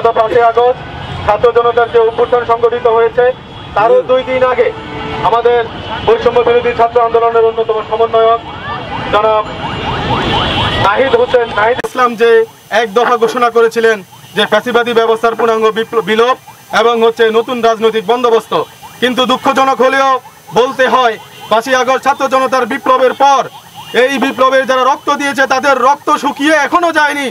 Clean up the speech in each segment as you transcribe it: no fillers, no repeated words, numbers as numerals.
গত 5 আগস্ট ছাত্র জনতার যে অভ্যুত্থান সংগঠিত হয়েছে তারও 2 দিন আগে আমাদের বৈষম্য বিরোধী ছাত্র আন্দোলনের অন্যতম সমন্বয়ক জনাব নাহিদ ইসলাম যে এক দফা ঘোষণা করেছিলেন যে ফ্যাসিবাদী ব্যবস্থার পূর্ণাঙ্গ বিলোপ এবং নতুন রাজনৈতিক বন্দোবস্ত। কিন্তু দুঃখজনক হলেও বলতে হয় 5 আগস্ট ছাত্র জনতার বিপ্লবের পর এই বিপ্লবের যারা রক্ত দিয়েছে তাদের রক্ত শুকিয়ে এখনো যায়নি।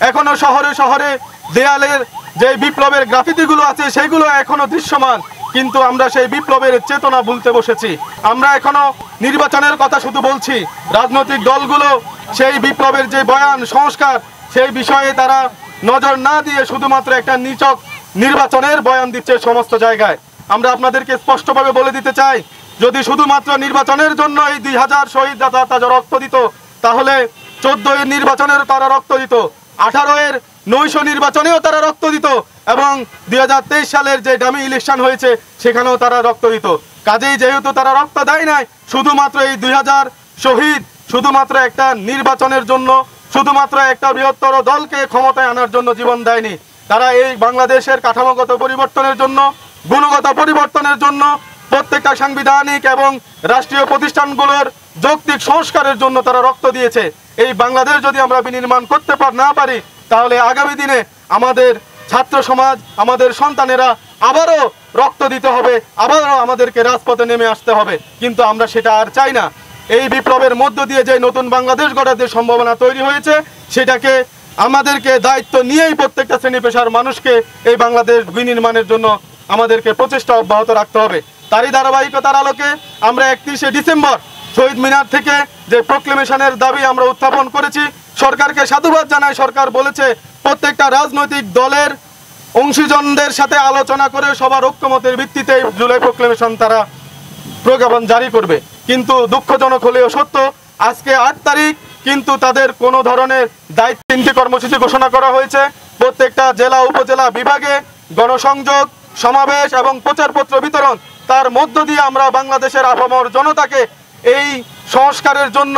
এখনো শহরে শহরে দেয়ালের যে বিপ্লবের গ্রাফিতিগুলো আছে সেগুলো এখনো দৃশ্যমান, কিন্তু আমরা সেই বিপ্লবের চেতনা ভুলতে বসেছি। আমরা এখনো নির্বাচনের কথা শুধু বলছি, রাজনৈতিক দলগুলো সেই বিপ্লবের যে বয়ান সংস্কার সেই বিষয়ে তারা নজর না দিয়ে শুধুমাত্র একটা নিছক নির্বাচনের বয়ান দিচ্ছে সমস্ত জায়গায়। আমরা আপনাদেরকে স্পষ্টভাবে বলে দিতে চাই, যদি শুধুমাত্র নির্বাচনের জন্য এই 2000 শহীদ তারা রক্ত দিত তাহলে 14 এর নির্বাচনের তারা রক্ত দিত, 18 এর নৈশ নির্বাচনেও তারা রক্ত দিত এবং 2023 সালের যে ডামি ইলেকশন হয়েছে সেখানেও তারা রক্ত দিত। কাজেই যেহেতু তারা রক্ত দেয় নাই শুধুমাত্র এই 2000 শহীদ শুধুমাত্র একটা নির্বাচনের জন্য, শুধুমাত্র একটা বৃহত্তর দলকে ক্ষমতায় আনার জন্য জীবন দেয়নি, তারা এই বাংলাদেশের কাঠামোগত পরিবর্তনের জন্য, গুণগত পরিবর্তনের জন্য, প্রত্যেকটা সাংবিধানিক এবং রাষ্ট্রীয় প্রতিষ্ঠানগুলোর যৌক্তিক সংস্কারের জন্য তারা রক্ত দিয়েছে। এই বাংলাদেশ যদি আমরা বিনির্মাণ করতে না পারি তাহলে আগামী দিনে আমাদের ছাত্র সমাজ, আমাদের সন্তানেরা আবারও রক্ত দিতে হবে, আবারও আমাদেরকে রাজপথে নেমে আসতে হবে, কিন্তু আমরা সেটা আর চাই না। এই বিপ্লবের মধ্য দিয়ে যে নতুন বাংলাদেশ গড়ার যে সম্ভাবনা তৈরি হয়েছে সেটাকে আমাদেরকে দায়িত্ব নিয়েই প্রত্যেকটা শ্রেণী পেশার মানুষকে এই বাংলাদেশ বিনির্মাণের জন্য আমাদেরকে প্রচেষ্টা অব্যাহত রাখতে হবে। তারই ধারাবাহিকতার আলোকে আমরা 31শে ডিসেম্বর শহীদ মিনার থেকে যে প্রোক্লেমেশনের দাবি আমরা উত্থাপন করেছি, সরকারকে সাধুবাদ জানাই। সরকার বলেছে প্রত্যেকটা রাজনৈতিক দলের অংশীজনদের সাথে আলোচনা করে সবার ঐক্যমতের ভিত্তিতে জুলাই প্রোক্লেমেশন তারা প্রজ্ঞাপন জারি করবে। কিন্তু দুঃখজনক হলেও সত্য, আজকে 8 তারিখ কিন্তু তাদের কোনো ধরনের দায়িত্ব 3টি কর্মসূচি ঘোষণা করা হয়েছে। প্রত্যেকটা জেলা উপজেলা বিভাগে গণসংযোগ, সমাবেশ এবং প্রচারপত্র বিতরণ, তার মধ্য দিয়ে আমরা বাংলাদেশের আপামর জনতাকে এই সংস্কারের জন্য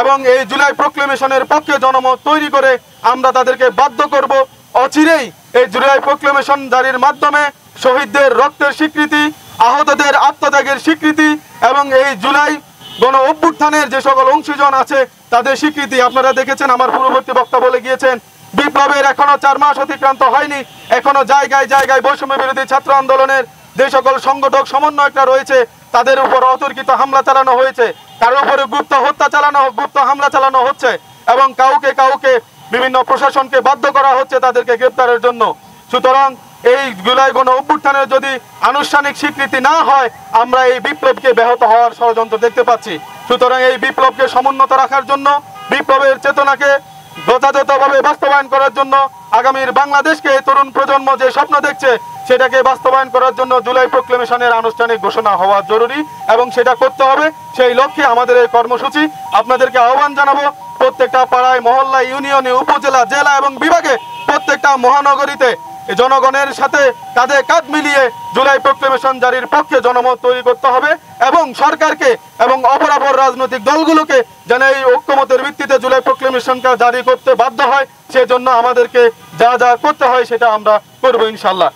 এবং এই জুলাই প্রোক্লেমেশনের পক্ষে জনমত তৈরি করে আমরা তাদেরকে বাধ্য করব। অচিরেই এই জুলাই প্রোক্লেমেশন জারির মাধ্যমে শহীদদের রক্তের স্বীকৃতি, আহতদের আত্মত্যাগের স্বীকৃতি এবং এই জুলাই গণ অভ্যুত্থানের যে সকল অংশীজন আছে তাদের স্বীকৃতি। আপনারা দেখেছেন, আমার পূর্ববর্তী বক্তা বলে গিয়েছেন, বিপ্লবের এখনো 4 মাস অতিক্রান্ত হয়নি, এখনো জায়গায় জায়গায় বৈষম্য বিরোধী ছাত্র আন্দোলনের যে সকল সংগঠক সমন্বয়করা রয়েছে তাদের উপর অতর্কিত হামলা চালানো হয়েছে, কারো উপরে গুপ্ত হামলা চালানো হচ্ছে এবং কাউকে কাউকে বিভিন্ন প্রশাসনকে বাধ্য করা হচ্ছে তাদেরকে গ্রেপ্তারের জন্য। সুতরাং এই জুলাই গণ অভ্যুত্থানের যদি আনুষ্ঠানিক স্বীকৃতি না হয় আমরা এই বিপ্লবকে ব্যাহত হওয়ার ষড়যন্ত্র দেখতে পাচ্ছি। সুতরাং এই বিপ্লবকে সমুন্নত রাখার জন্য, বিপ্লবের চেতনাকে যথাযথভাবে বাস্তবায়ন করার জন্য, আগামীর বাংলাদেশকে তরুণ প্রজন্ম যে স্বপ্ন দেখছে সেটাকে বাস্তবায়ন করার জন্য জুলাই প্রোক্লেমেশনের আনুষ্ঠানিক ঘোষণা হওয়া জরুরি এবং সেটা করতে হবে। সেই লক্ষ্যে আমাদের এই কর্মসূচি। আপনাদেরকে আহ্বান জানাবো, প্রত্যেকটা পাড়ায়, মহল্লায়, ইউনিয়নে, উপজেলা, জেলা এবং বিভাগে, প্রত্যেকটা মহানগরীতে জনগণের সাথে কাঁধে কাঁধ মিলিয়ে জুলাই প্রোক্লেমেশন জারির পক্ষে জনমত তৈরি করতে হবে এবং সরকারকে এবং অপরাপর রাজনৈতিক দলগুলোকে যেন এই ঐক্যমতের ভিত্তিতে জুলাই প্রোক্লেমেশনটা জারি করতে বাধ্য হয়, সেজন্য আমাদেরকে যা যা করতে হয় সেটা আমরা করবো ইনশাল্লাহ।